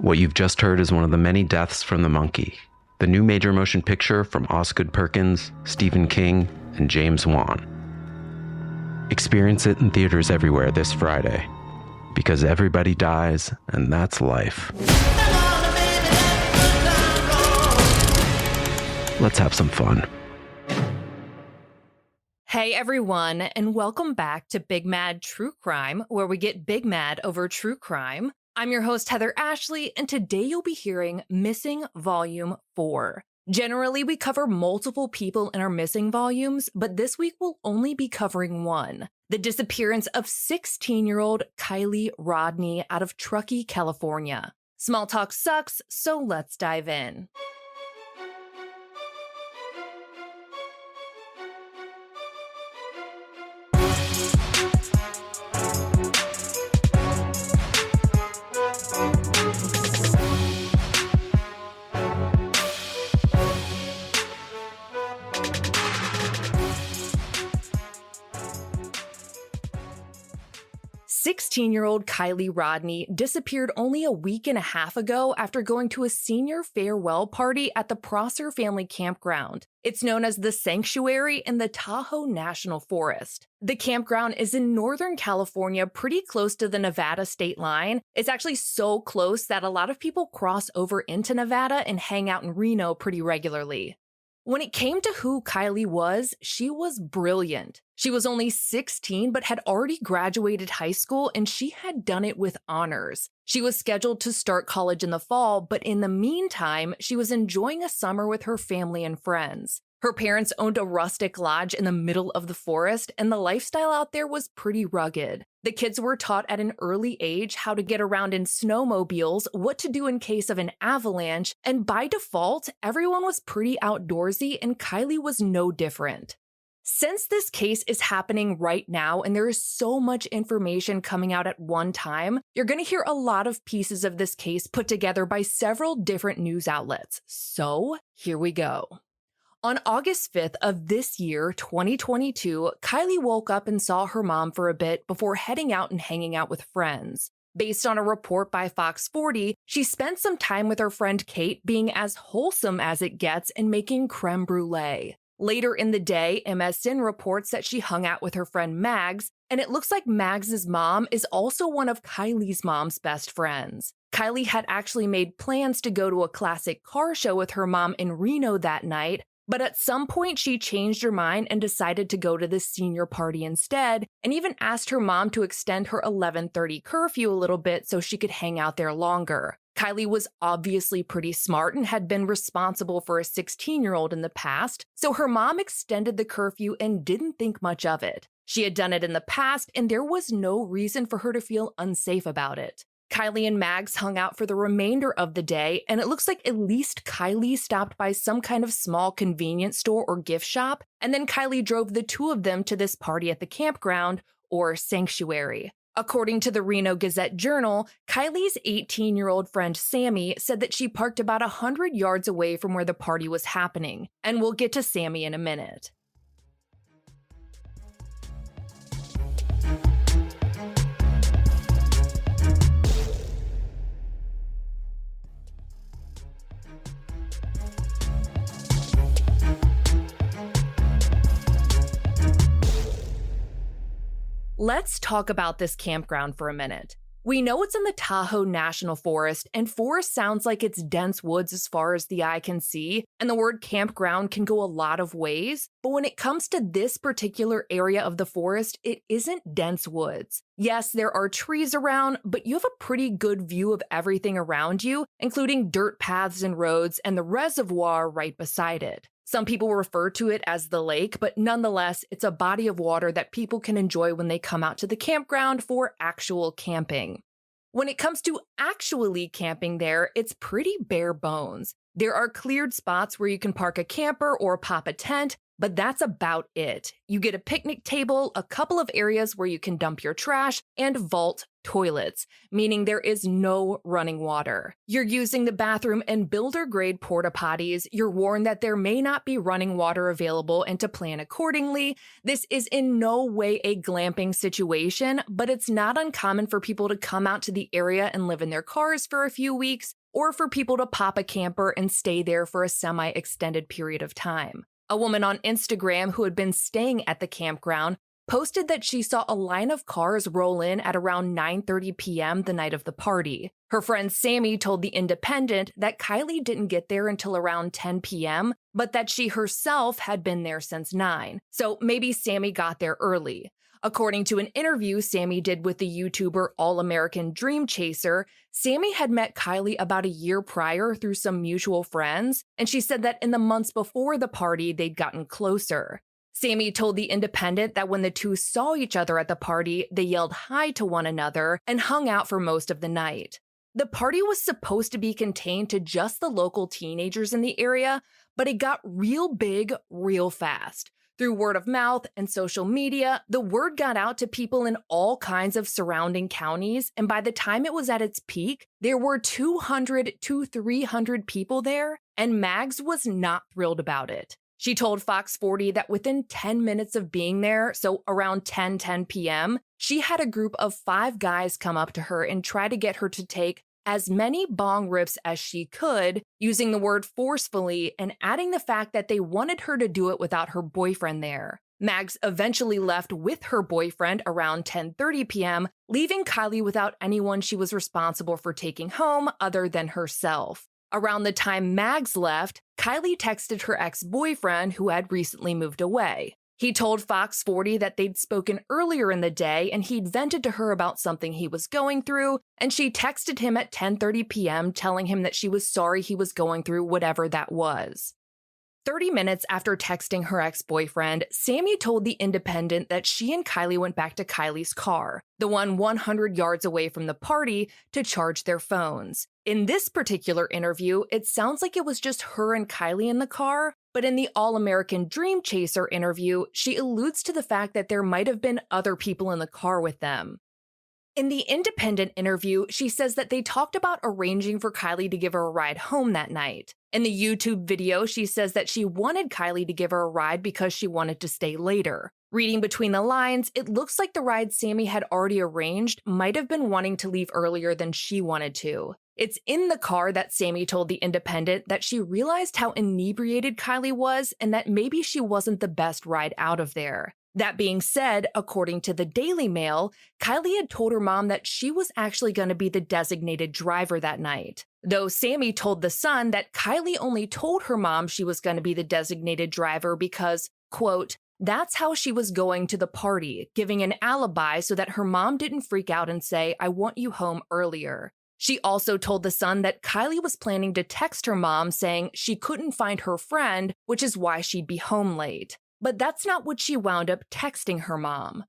What you've just heard is one of the many deaths from the monkey, the new major motion picture from Osgood Perkins, Stephen King, and James Wan. Experience it in theaters everywhere this Friday, because everybody dies, and that's life. Let's have some fun. Hey everyone, and welcome back to Big Mad True Crime, where we get big mad over true crime. I'm your host, Heather Ashley, and today you'll be hearing Missing Volume 4. Generally, we cover multiple people in our missing volumes, but this week we'll only be covering one: the disappearance of 16-year-old Kiely Rodni out of Truckee, California. Small talk sucks, so let's dive in. Sixteen-year-old Kiely Rodni disappeared only a week and a half ago after going to a senior farewell party at the Prosser family campground. It's known as the Sanctuary in the Tahoe National Forest. The campground is in Northern California, pretty close to the Nevada state line. It's actually so close that a lot of people cross over into Nevada and hang out in Reno pretty regularly. When it came to who Kiely was, she was brilliant. She was only 16, but had already graduated high school, and she had done it with honors. She was scheduled to start college in the fall, but in the meantime, she was enjoying a summer with her family and friends. Her parents owned a rustic lodge in the middle of the forest, and the lifestyle out there was pretty rugged. The kids were taught at an early age how to get around in snowmobiles, what to do in case of an avalanche, and by default, everyone was pretty outdoorsy, and Kiely was no different. Since this case is happening right now and there is so much information coming out at one time, you're going to hear a lot of pieces of this case put together by several different news outlets. So here we go. On August 5th of this year, 2022, Kiely woke up and saw her mom for a bit before heading out and hanging out with friends. Based on a report by Fox 40, she spent some time with her friend Kate being as wholesome as it gets and making creme brulee. Later in the day, MSN reports that she hung out with her friend Mags, and it looks like Mags's mom is also one of Kiely's mom's best friends. Kiely had actually made plans to go to a classic car show with her mom in Reno that night, but at some point she changed her mind and decided to go to the senior party instead, and even asked her mom to extend her 11:30 curfew a little bit so she could hang out there longer. Kiely was obviously pretty smart and had been responsible for a 16-year-old in the past, so her mom extended the curfew and didn't think much of it. She had done it in the past, and there was no reason for her to feel unsafe about it. Kiely and Mags hung out for the remainder of the day, and it looks like at least Kiely stopped by some kind of small convenience store or gift shop, and then Kiely drove the two of them to this party at the campground, or sanctuary. According to the Reno Gazette-Journal, Kiely's 18-year-old friend Sammy said that she parked about 100 yards away from where the party was happening, and we'll get to Sammy in a minute. Let's talk about this campground for a minute. We know it's in the Tahoe National Forest, and forest sounds like it's dense woods as far as the eye can see, and the word campground can go a lot of ways, but when it comes to this particular area of the forest, it isn't dense woods. Yes, there are trees around, but you have a pretty good view of everything around you, including dirt paths and roads, and the reservoir right beside it. Some people refer to it as the lake, but nonetheless, it's a body of water that people can enjoy when they come out to the campground for actual camping. When it comes to actually camping there, it's pretty bare bones. There are cleared spots where you can park a camper or pop a tent, but that's about it. You get a picnic table, a couple of areas where you can dump your trash, and vault toilets, meaning there is no running water. You're using the bathroom in builder-grade porta potties. You're warned that there may not be running water available and to plan accordingly. This is in no way a glamping situation, but it's not uncommon for people to come out to the area and live in their cars for a few weeks, or for people to pop a camper and stay there for a semi-extended period of time. A woman on Instagram who had been staying at the campground posted that she saw a line of cars roll in at around 9:30 p.m. the night of the party. Her friend Sammy told The Independent that Kiely didn't get there until around 10 p.m., but that she herself had been there since 9. So maybe Sammy got there early. According to an interview Sammy did with the YouTuber All-American Dream Chaser, Sammy had met Kiely about a year prior through some mutual friends, and she said that in the months before the party, they'd gotten closer. Sammy told The Independent that when the two saw each other at the party, they yelled hi to one another and hung out for most of the night. The party was supposed to be contained to just the local teenagers in the area, but it got real big real fast. Through word of mouth and social media, the word got out to people in all kinds of surrounding counties, and by the time it was at its peak, there were 200 to 300 people there, and Mags was not thrilled about it. She told Fox 40 that within 10 minutes of being there, so around 10 p.m., she had a group of 5 guys come up to her and try to get her to take as many bong rips as she could, using the word forcefully and adding the fact that they wanted her to do it without her boyfriend there. Mags eventually left with her boyfriend around 10:30 p.m., leaving Kiely without anyone she was responsible for taking home other than herself. Around the time Mags left, Kiely texted her ex-boyfriend who had recently moved away. He told Fox 40 that they'd spoken earlier in the day and he'd vented to her about something he was going through, and she texted him at 10:30 p.m. telling him that she was sorry he was going through whatever that was. 30 minutes after texting her ex-boyfriend, Sammy told The Independent that she and Kiely went back to Kiely's car, the one 100 yards away from the party, to charge their phones. In this particular interview, it sounds like it was just her and Kiely in the car, but in the All-American Dream Chaser interview, she alludes to the fact that there might have been other people in the car with them. In the Independent interview, she says that they talked about arranging for Kiely to give her a ride home that night. In the YouTube video, she says that she wanted Kiely to give her a ride because she wanted to stay later. Reading between the lines, it looks like the ride Sammy had already arranged might have been wanting to leave earlier than she wanted to. It's in the car that Sammy told The Independent that she realized how inebriated Kiely was and that maybe she wasn't the best ride out of there. That being said, according to the Daily Mail, Kiely had told her mom that she was actually going to be the designated driver that night. Though Sammy told The Sun that Kiely only told her mom she was going to be the designated driver because, quote, that's how she was going to the party, giving an alibi so that her mom didn't freak out and say, I want you home earlier. She also told The Sun that Kiely was planning to text her mom saying she couldn't find her friend, which is why she'd be home late. But that's not what she wound up texting her mom.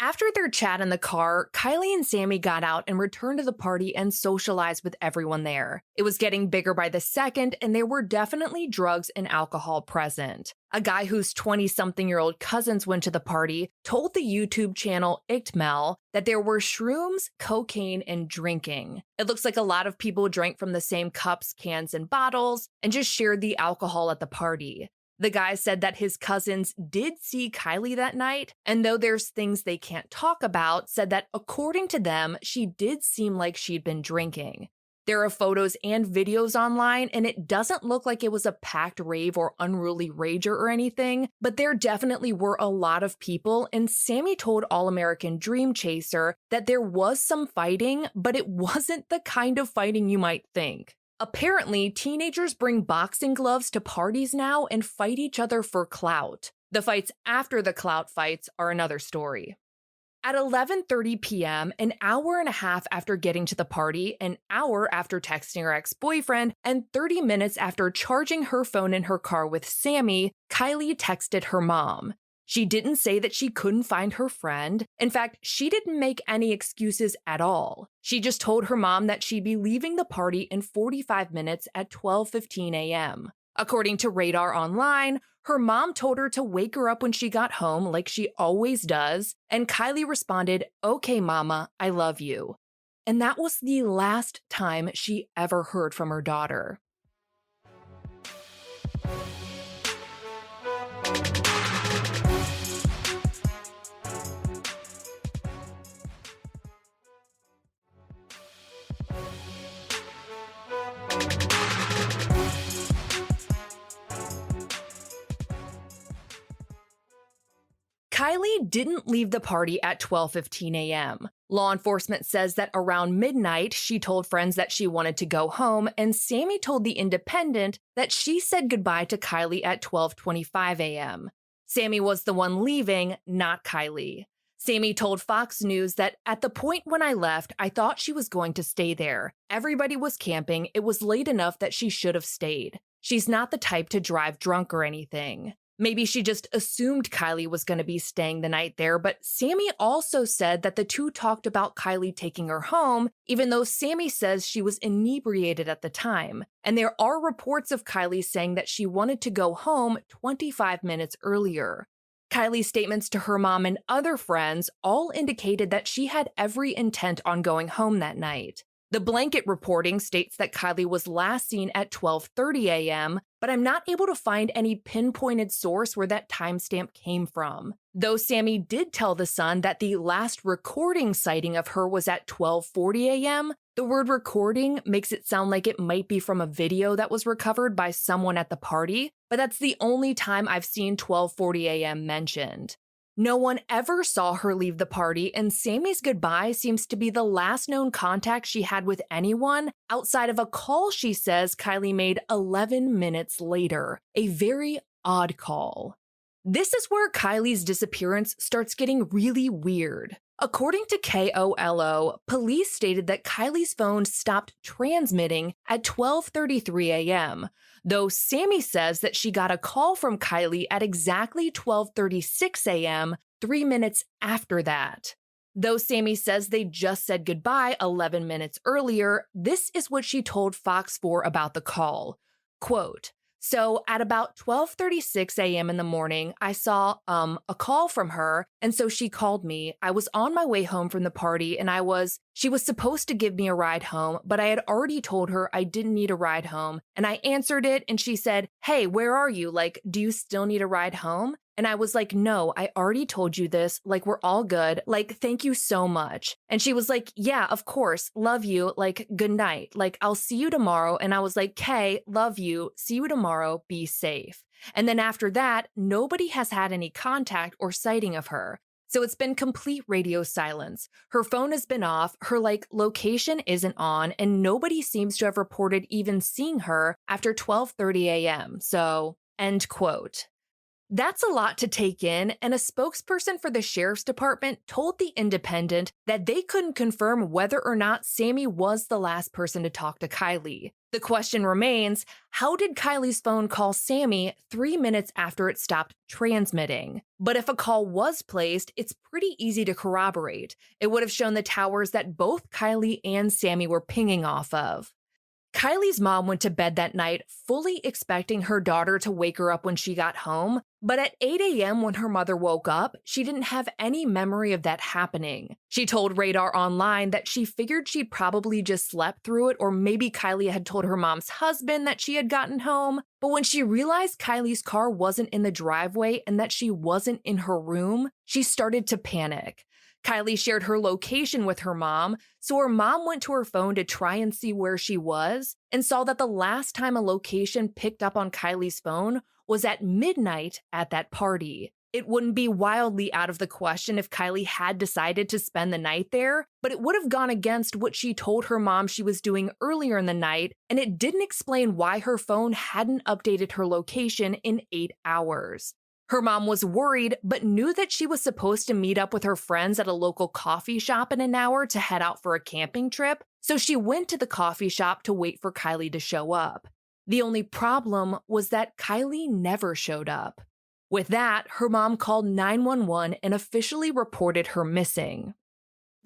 After their chat in the car, Kiely and Sammy got out and returned to the party and socialized with everyone there. It was getting bigger by the second, and there were definitely drugs and alcohol present. A guy whose 20-something-year-old cousins went to the party told the YouTube channel Ichtmel that there were shrooms, cocaine, and drinking. It looks like a lot of people drank from the same cups, cans, and bottles, and just shared the alcohol at the party. The guy said that his cousins did see Kiely that night, and though there's things they can't talk about, said that according to them, she did seem like she'd been drinking. There are photos and videos online, and it doesn't look like it was a packed rave or unruly rager or anything, but there definitely were a lot of people, and Sammy told All-American Dream Chaser that there was some fighting, but it wasn't the kind of fighting you might think. Apparently, teenagers bring boxing gloves to parties now and fight each other for clout. The fights after the clout fights are another story. At 11:30 p.m., an hour and a half after getting to the party, an hour after texting her ex-boyfriend, and 30 minutes after charging her phone in her car with Sammy, Kiely texted her mom. She didn't say that she couldn't find her friend. In fact, she didn't make any excuses at all. She just told her mom that she'd be leaving the party in 45 minutes at 12:15 a.m. According to Radar Online, her mom told her to wake her up when she got home like she always does, and Kiely responded, "Okay, mama, I love you." And that was the last time she ever heard from her daughter. Kiely didn't leave the party at 12:15 a.m. Law enforcement says that around midnight, she told friends that she wanted to go home, and Sammy told The Independent that she said goodbye to Kiely at 12:25 a.m. Sammy was the one leaving, not Kiely. Sammy told Fox News that at the point when I left, I thought she was going to stay there. Everybody was camping. It was late enough that she should have stayed. She's not the type to drive drunk or anything. Maybe she just assumed Kiely was going to be staying the night there, but Sammy also said that the two talked about Kiely taking her home, even though Sammy says she was inebriated at the time. And there are reports of Kiely saying that she wanted to go home 25 minutes earlier. Kiely's statements to her mom and other friends all indicated that she had every intent on going home that night. The blanket reporting states that Kiely was last seen at 12:30 a.m., but I'm not able to find any pinpointed source where that timestamp came from. Though Sammy did tell The Sun that the last recording sighting of her was at 12:40 a.m., the word recording makes it sound like it might be from a video that was recovered by someone at the party, but that's the only time I've seen 12:40 a.m. mentioned. No one ever saw her leave the party, and Sammy's goodbye seems to be the last known contact she had with anyone outside of a call she says Kiely made 11 minutes later. A very odd call. This is where Kiely's disappearance starts getting really weird. According to KOLO, police stated that Kiely's phone stopped transmitting at 12:33 a.m., though Sammy says that she got a call from Kiely at exactly 12:36 a.m., 3 minutes after that. Though Sammy says they just said goodbye 11 minutes earlier, this is what she told Fox 4 about the call. Quote, "So at about 12:36 a.m. in the morning, I saw a call from her, and so she called me. I was on my way home from the party, and she was supposed to give me a ride home, but I had already told her I didn't need a ride home, and I answered it, and she said, 'Hey, where are you? Like, do you still need a ride home?' And I was like, 'No, I already told you this. Like, we're all good. Like, thank you so much.' And she was like, 'Yeah, of course. Love you. Like, good night. Like, I'll see you tomorrow.' And I was like, 'Kay, love you. See you tomorrow. Be safe.' And then after that, nobody has had any contact or sighting of her. So it's been complete radio silence. Her phone has been off, her location isn't on, and nobody seems to have reported even seeing her after 12:30 a.m. So, end quote. That's a lot to take in, and a spokesperson for the sheriff's department told The Independent that they couldn't confirm whether or not Sammy was the last person to talk to Kiely. The question remains, how did Kiely's phone call Sammy 3 minutes after it stopped transmitting? But if a call was placed, it's pretty easy to corroborate. It would have shown the towers that both Kiely and Sammy were pinging off of. Kiely's mom went to bed that night fully expecting her daughter to wake her up when she got home, but at 8 a.m. when her mother woke up, she didn't have any memory of that happening. She told Radar Online that she figured she'd probably just slept through it, or maybe Kiely had told her mom's husband that she had gotten home, but when she realized Kiely's car wasn't in the driveway and that she wasn't in her room, she started to panic. Kiely shared her location with her mom, so her mom went to her phone to try and see where she was and saw that the last time a location picked up on Kiely's phone was at midnight at that party. It wouldn't be wildly out of the question if Kiely had decided to spend the night there, but it would have gone against what she told her mom she was doing earlier in the night, and it didn't explain why her phone hadn't updated her location in 8 hours. Her mom was worried, but knew that she was supposed to meet up with her friends at a local coffee shop in an hour to head out for a camping trip, so she went to the coffee shop to wait for Kiely to show up. The only problem was that Kiely never showed up. With that, her mom called 911 and officially reported her missing.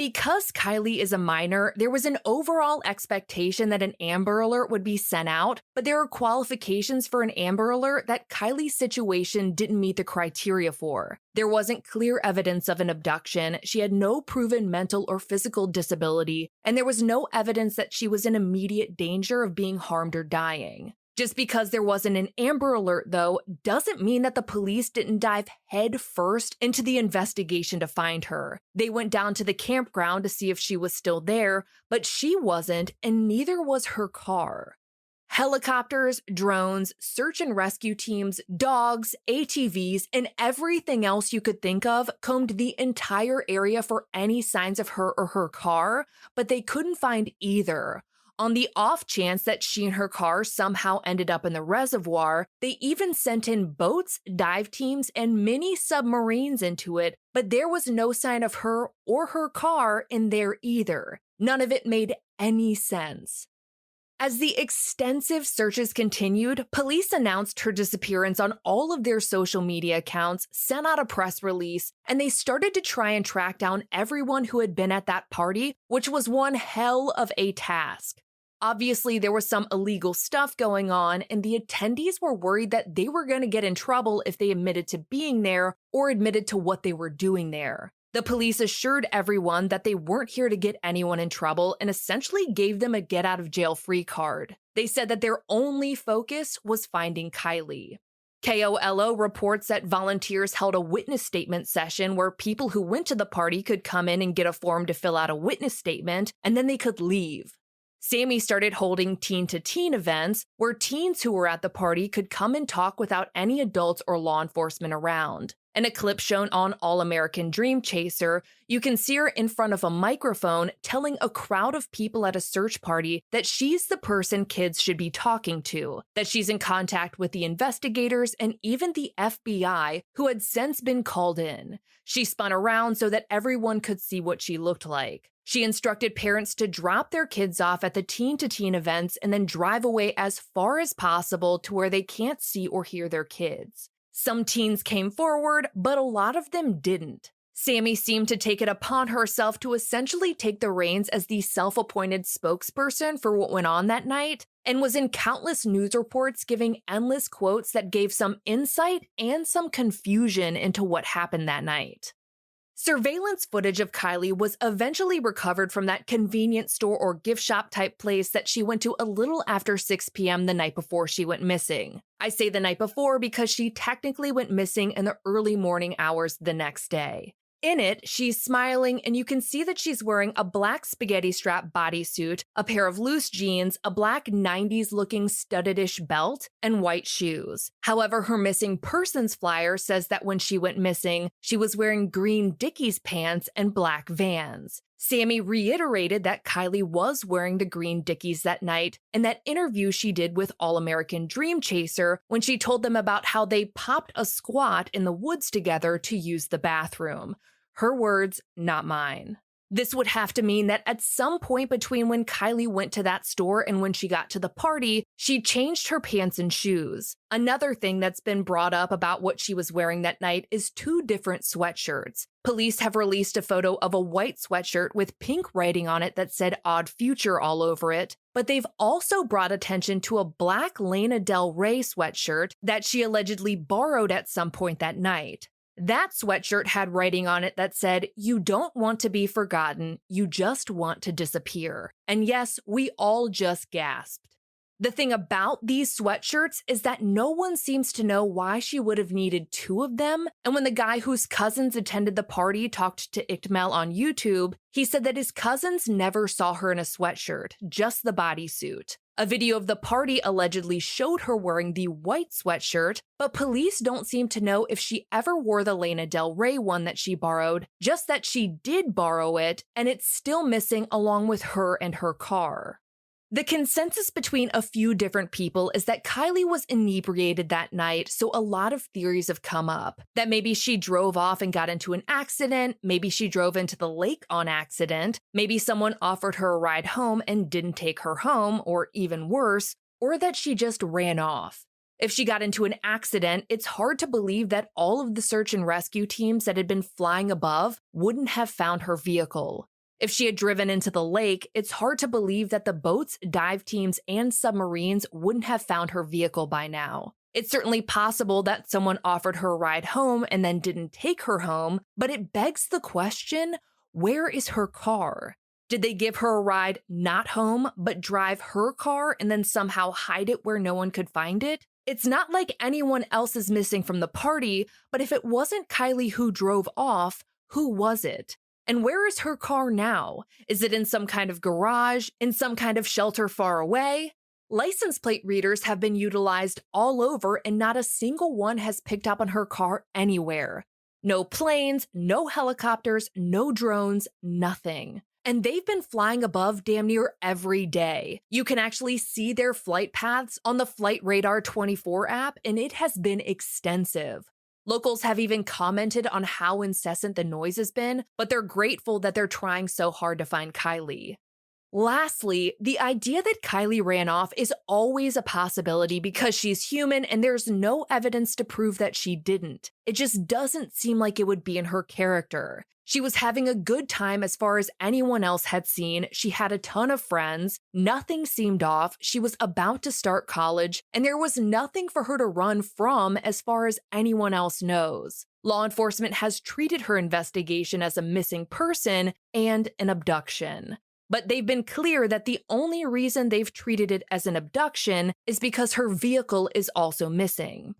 Because Kiely is a minor, there was an overall expectation that an Amber Alert would be sent out, but there are qualifications for an Amber Alert that Kiely's situation didn't meet the criteria for. There wasn't clear evidence of an abduction, she had no proven mental or physical disability, and there was no evidence that she was in immediate danger of being harmed or dying. Just because there wasn't an Amber Alert, though, doesn't mean that the police didn't dive head first into the investigation to find her. They went down to the campground to see if she was still there, but she wasn't, and neither was her car. Helicopters, drones, search and rescue teams, dogs, ATVs, and everything else you could think of combed the entire area for any signs of her or her car, but they couldn't find either. On the off chance that she and her car somehow ended up in the reservoir, they even sent in boats, dive teams, and mini submarines into it, but there was no sign of her or her car in there either. None of it made any sense. As the extensive searches continued, police announced her disappearance on all of their social media accounts, sent out a press release, and they started to try and track down everyone who had been at that party, which was one hell of a task. Obviously, there was some illegal stuff going on, and the attendees were worried that they were going to get in trouble if they admitted to being there or admitted to what they were doing there. The police assured everyone that they weren't here to get anyone in trouble and essentially gave them a get-out-of-jail-free card. They said that their only focus was finding Kiely. KOLO reports that volunteers held a witness statement session where people who went to the party could come in and get a form to fill out a witness statement, and then they could leave. Sammy started holding teen-to-teen events where teens who were at the party could come and talk without any adults or law enforcement around. In a clip shown on All American Dream Chaser, you can see her in front of a microphone telling a crowd of people at a search party that she's the person kids should be talking to, that she's in contact with the investigators and even the FBI, who had since been called in. She spun around so that everyone could see what she looked like. She instructed parents to drop their kids off at the teen-to-teen events and then drive away as far as possible to where they can't see or hear their kids. Some teens came forward, but a lot of them didn't. Sammy seemed to take it upon herself to essentially take the reins as the self-appointed spokesperson for what went on that night, and was in countless news reports giving endless quotes that gave some insight and some confusion into what happened that night. Surveillance footage of Kiely was eventually recovered from that convenience store or gift shop type place that she went to a little after 6 p.m. the night before she went missing. I say the night before because she technically went missing in the early morning hours the next day. In it, she's smiling, and you can see that she's wearing a black spaghetti strap bodysuit, a pair of loose jeans, a black 90s-looking studded-ish belt, and white shoes. However, her missing persons flyer says that when she went missing, she was wearing green Dickies pants and black Vans. Sammy reiterated that Kiely was wearing the green Dickies that night in that interview she did with All American Dream Chaser when she told them about how they popped a squat in the woods together to use the bathroom. Her words, not mine. This would have to mean that at some point between when Kiely went to that store and when she got to the party, she changed her pants and shoes. Another thing that's been brought up about what she was wearing that night is 2 different sweatshirts. Police have released a photo of a white sweatshirt with pink writing on it that said Odd Future all over it, but they've also brought attention to a black Lana Del Rey sweatshirt that she allegedly borrowed at some point that night. That sweatshirt had writing on it that said, "You don't want to be forgotten, you just want to disappear." And yes, we all just gasped. The thing about these sweatshirts is that no one seems to know why she would have needed 2 of them, and when the guy whose cousins attended the party talked to Ickmel on YouTube, he said that his cousins never saw her in a sweatshirt, just the bodysuit. A video of the party allegedly showed her wearing the white sweatshirt, but police don't seem to know if she ever wore the Lana Del Rey one that she borrowed, just that she did borrow it, and it's still missing along with her and her car. The consensus between a few different people is that Kiely was inebriated that night, so a lot of theories have come up. That maybe she drove off and got into an accident, maybe she drove into the lake on accident, maybe someone offered her a ride home and didn't take her home, or even worse, or that she just ran off. If she got into an accident, it's hard to believe that all of the search and rescue teams that had been flying above wouldn't have found her vehicle. If she had driven into the lake, it's hard to believe that the boats, dive teams, and submarines wouldn't have found her vehicle by now. It's certainly possible that someone offered her a ride home and then didn't take her home, but it begs the question, where is her car? Did they give her a ride not home, but drive her car and then somehow hide it where no one could find it? It's not like anyone else is missing from the party, but if it wasn't Kiely who drove off, who was it? And where is her car now? Is it in some kind of garage, in some kind of shelter far away? License plate readers have been utilized all over and not a single one has picked up on her car anywhere. No planes, no helicopters, no drones, nothing. And they've been flying above damn near every day. You can actually see their flight paths on the Flight Radar 24 app, and it has been extensive. Locals have even commented on how incessant the noise has been, but they're grateful that they're trying so hard to find Kiely. Lastly, the idea that Kiely ran off is always a possibility because she's human and there's no evidence to prove that she didn't. It just doesn't seem like it would be in her character. She was having a good time as far as anyone else had seen. She had a ton of friends. Nothing seemed off. She was about to start college, and there was nothing for her to run from as far as anyone else knows. Law enforcement has treated her investigation as a missing person and an abduction. But they've been clear that the only reason they've treated it as an abduction is because her vehicle is also missing.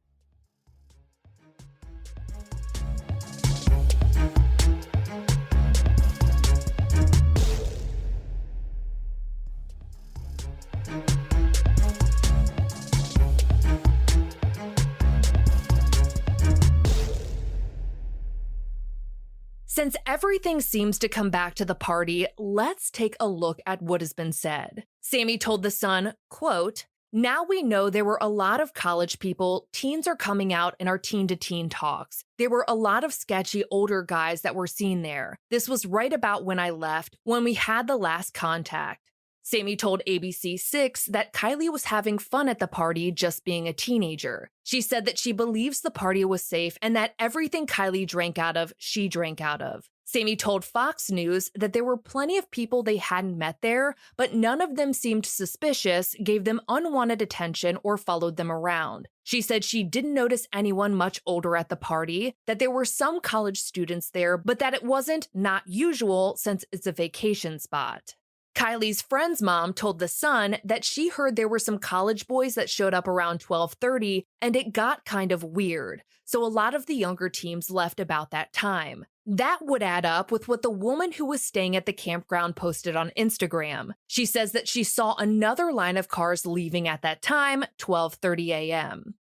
Since everything seems to come back to the party, let's take a look at what has been said. Sammy told The Sun, quote, "Now we know there were a lot of college people, teens are coming out in our teen-to-teen talks. There were a lot of sketchy older guys that were seen there. This was right about when I left, when we had the last contact." Sammy told ABC6 that Kiely was having fun at the party just being a teenager. She said that she believes the party was safe and that everything Kiely drank out of, she drank out of. Sammy told Fox News that there were plenty of people they hadn't met there, but none of them seemed suspicious, gave them unwanted attention, or followed them around. She said she didn't notice anyone much older at the party, that there were some college students there, but that it wasn't not usual since it's a vacation spot. Kiely's friend's mom told The Sun that she heard there were some college boys that showed up around 12:30 and it got kind of weird, so a lot of the younger teams left about that time. That would add up with what the woman who was staying at the campground posted on Instagram. She says that she saw another line of cars leaving at that time, 12:30 a.m.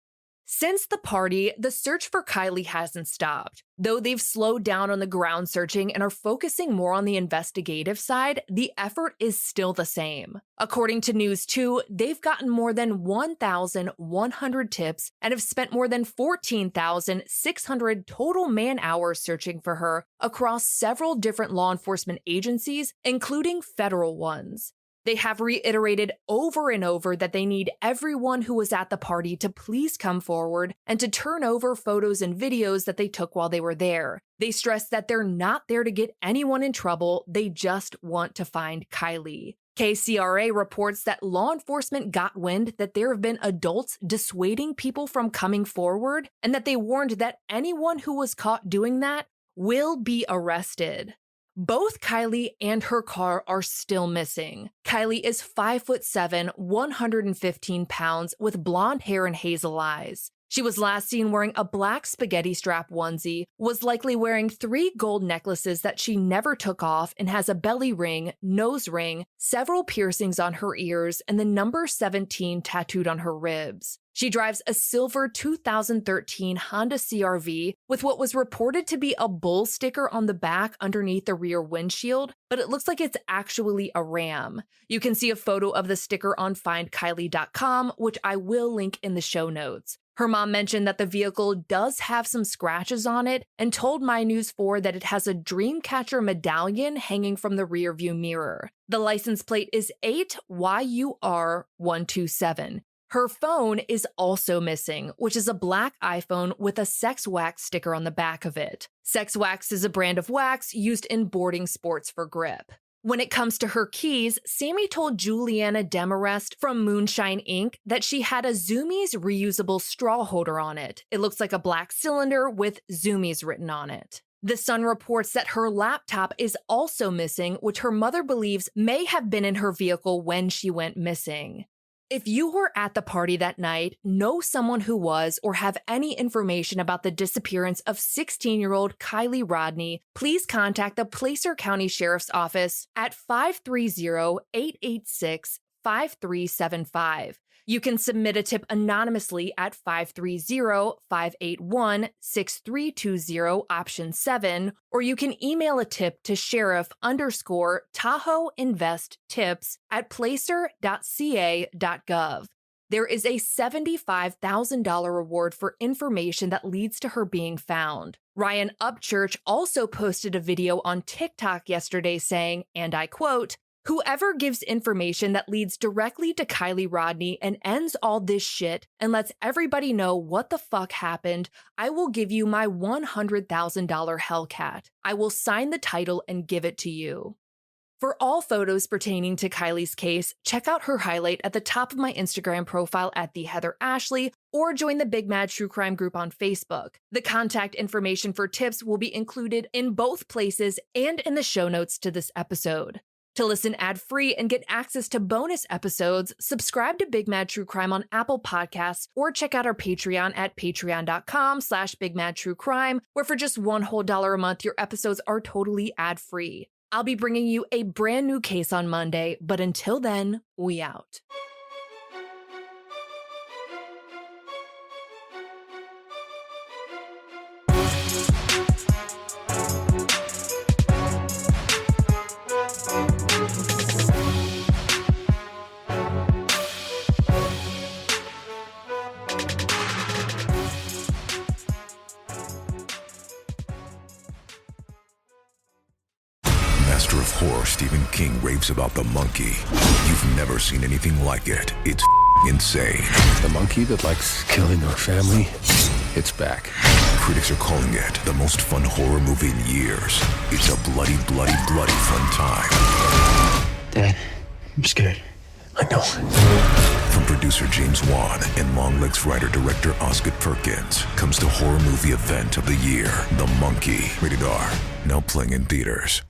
Since the party, the search for Kiely hasn't stopped. Though they've slowed down on the ground searching and are focusing more on the investigative side, the effort is still the same. According to News 2, they've gotten more than 1,100 tips and have spent more than 14,600 total man-hours searching for her across several different law enforcement agencies, including federal ones. They have reiterated over and over that they need everyone who was at the party to please come forward and to turn over photos and videos that they took while they were there. They stress that they're not there to get anyone in trouble, they just want to find Kiely. KCRA reports that law enforcement got wind that there have been adults dissuading people from coming forward and that they warned that anyone who was caught doing that will be arrested. Both Kiely and her car are still missing. Kiely is 5'7", 115 pounds, with blonde hair and hazel eyes. She was last seen wearing a black spaghetti strap onesie, was likely wearing 3 gold necklaces that she never took off, and has a belly ring, nose ring, several piercings on her ears, and the number 17 tattooed on her ribs. She drives a silver 2013 Honda CR-V with what was reported to be a bull sticker on the back underneath the rear windshield, but it looks like it's actually a ram. You can see a photo of the sticker on findkiely.com, which I will link in the show notes. Her mom mentioned that the vehicle does have some scratches on it and told My News 4 that it has a Dreamcatcher medallion hanging from the rearview mirror. The license plate is 8YUR127. Her phone is also missing, which is a black iPhone with a Sex Wax sticker on the back of it. Sex Wax is a brand of wax used in boarding sports for grip. When it comes to her keys, Sammy told Juliana Demarest from Moonshine Inc. that she had a Zoomies reusable straw holder on it. It looks like a black cylinder with Zoomies written on it. The Sun reports that her laptop is also missing, which her mother believes may have been in her vehicle when she went missing. If you were at the party that night, know someone who was, or have any information about the disappearance of 16-year-old Kiely Rodni, please contact the Placer County Sheriff's Office at 530-886-5375. You can submit a tip anonymously at 530-581-6320 option 7, or you can email a tip to sheriff_Tahoe-invest-tips at placer.ca.gov. There is a $75,000 reward for information that leads to her being found. Ryan Upchurch also posted a video on TikTok yesterday saying, and I quote, "Whoever gives information that leads directly to Kiely Rodni and ends all this shit and lets everybody know what the fuck happened, I will give you my $100,000 Hellcat. I will sign the title and give it to you." For all photos pertaining to Kiely's case, check out her highlight at the top of my Instagram profile at the Heather Ashley, or join the Big Mad True Crime group on Facebook. The contact information for tips will be included in both places and in the show notes to this episode. To listen ad-free and get access to bonus episodes, subscribe to Big Mad True Crime on Apple Podcasts, or check out our Patreon at patreon.com/BigMadTrueCrime, where for just $1 whole a month, your episodes are totally ad-free. I'll be bringing you a brand new case on Monday, but until then, we out. Master of horror Stephen King raves about the monkey. You've never seen anything like it. It's insane. The monkey that likes killing our family, it's back. Critics are calling it the most fun horror movie in years. It's a bloody, bloody, bloody fun time. Dad, I'm scared. I know. From producer James Wan and Longlegs writer-director Osgood Perkins comes the horror movie event of the year, The Monkey. Rated R. Now playing in theaters.